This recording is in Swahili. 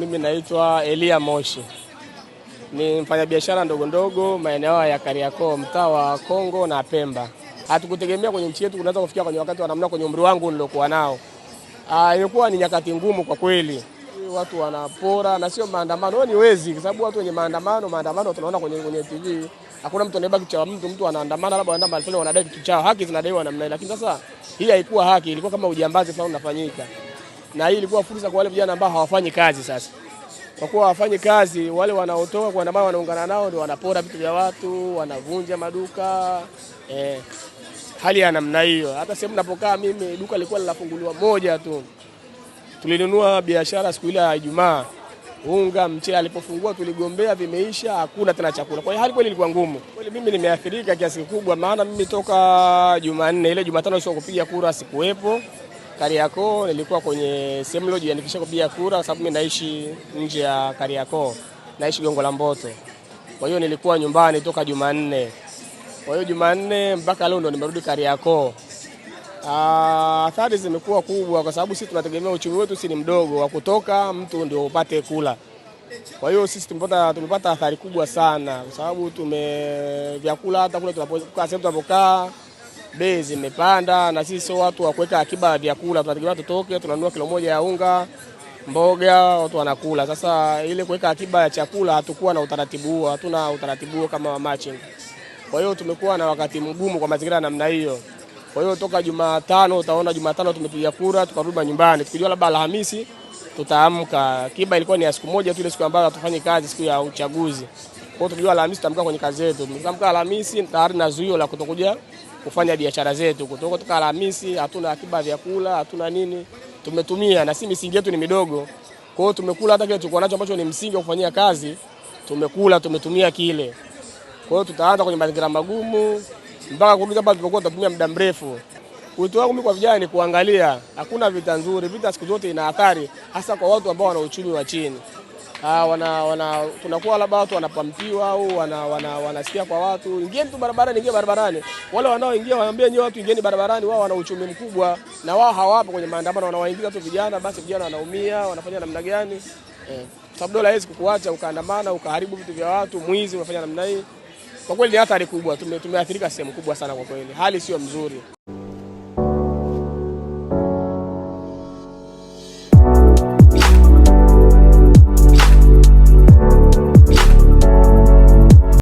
Mimi naitwa Elia Moshi. Ni mfanyabiashara ndogo ndogo maeneo ya Kariakoo, mtaa wa Kongo na Pemba. Hatukutegemea kwenye nchi yetu kunaweza kufikia kwenye wakati wa namna kwenye umri wangu nilokuwa nao. Imekuwa ni nyakati ngumu kwa kweli. Watu wanapora na sio maandamano, ni wezi kwa sababu watu wenye maandamano tunaona kwenye TV. Hakuna mtu anayebaki cha mtu anaandamana labda anaenda mahali wanadai kitu chao. Haki zinadaiwa namna ile. Lakini sasa hii haikuwa haki, ilikuwa kama ujambazi fulani unafanyika. Na hii ilikuwa fursa kwa wale vijana ambao hawafanyi kazi sasa. Kwa kuwa hawafanyi kazi, wale wanaotoka kwa ambao wanaungana nao ndio wanapora vitu vya watu, wanavunja maduka. Hali ya namna hiyo. Hata sehemu ninapokaa mimi duka lilikuwa linafunguliwa moja tu. Tulinunua biashara siku ile ya Ijumaa. Unga, mchele alipofungua tuligombea vimeisha, hakuna tena chakula. Kwa hiyo hali kweli ilikuwa ngumu. Kweli mimi nimeathirika kiasi kikubwa maana mimi toka Jumanne ile Jumatano sio kupiga kura sikuwepo. Kariakoo nilikuwa kwenye sehemu niliyojiandikisha kupiga kura kwa sababu mimi naishi nje ya Kariakoo. Naishi Gongo la Mboto. Kwa hiyo nilikuwa nyumbani toka Jumanne. Kwa hiyo Jumanne mpaka leo ndo nimerudi Kariakoo. Athari zimekuwa kubwa kwa sababu sisi tunategemea uchumi wetu si ni mdogo wa kutoka mtu ndio upate kula. Kwa hiyo sisi tumepata athari kubwa sana kwa sababu vyakula hata kule tunapokaa sehemu tunapokaa bei zimepanda na sisi sio watu wa kuweka akiba ya vyakula, tunategemea tutoke tunanunua kilo moja ya unga, mboga watu wanakula. Sasa ile kuweka akiba ya chakula hatakuwa na utaratibu huo, hatuna utaratibu huo kama wa matching. Kwa hiyo tumekuwa na wakati mgumu kwa mazingira namna hiyo. Kwa hiyo toka Jumatano utaona Jumatano tumepiga kura tukarudi nyumbani. Tukijua labda Alhamisi tutaamka. Akiba ilikuwa ni ya siku moja tu ile siku ambayo hatufanyi kazi siku ya uchaguzi. Kwa hiyo tukijua Alhamisi tutaamka kwenye kazi zetu. Tukiamka Alhamisi tayari na zuio la kutokuja kufanya biashara zetu. Kutoka Alhamisi hatuna akiba ya vyakula, hatuna nini. Tumetumia na si misingi yetu ni midogo. Kwa hiyo tumekula hata kile tulikuwa nacho ambacho ni msingi wa kufanyia kazi, tumekula, tumetumia kile. Kwa hiyo tutaanza kwenye mazingira magumu mpaka kurudi hapa tulipokuwa tunatumia muda mrefu. Wito wangu mimi kwa vijana ni kuangalia, hakuna vita nzuri, vita siku zote ina athari hasa kwa watu ambao wana uchumi wa chini. Tunakuwa labda watu wanapampiwa au wanasikia kwa watu, ingieni tu barabarani, ingia barabarani. Wale wanaoingia waambie nyinyi watu ingieni barabarani, wao wana uchumi mkubwa na wao hawapo kwenye maandamano, wanawaingiza tu vijana, basi vijana wanaumia, wanafanya namna gani? Sababu dola hizi kukuacha ukaandamana, ukaharibu vitu vya watu, mwizi unafanya namna hii. Kwa kweli ni athari kubwa, tumeathirika sehemu kubwa sana kwa kweli. Hali sio mzuri.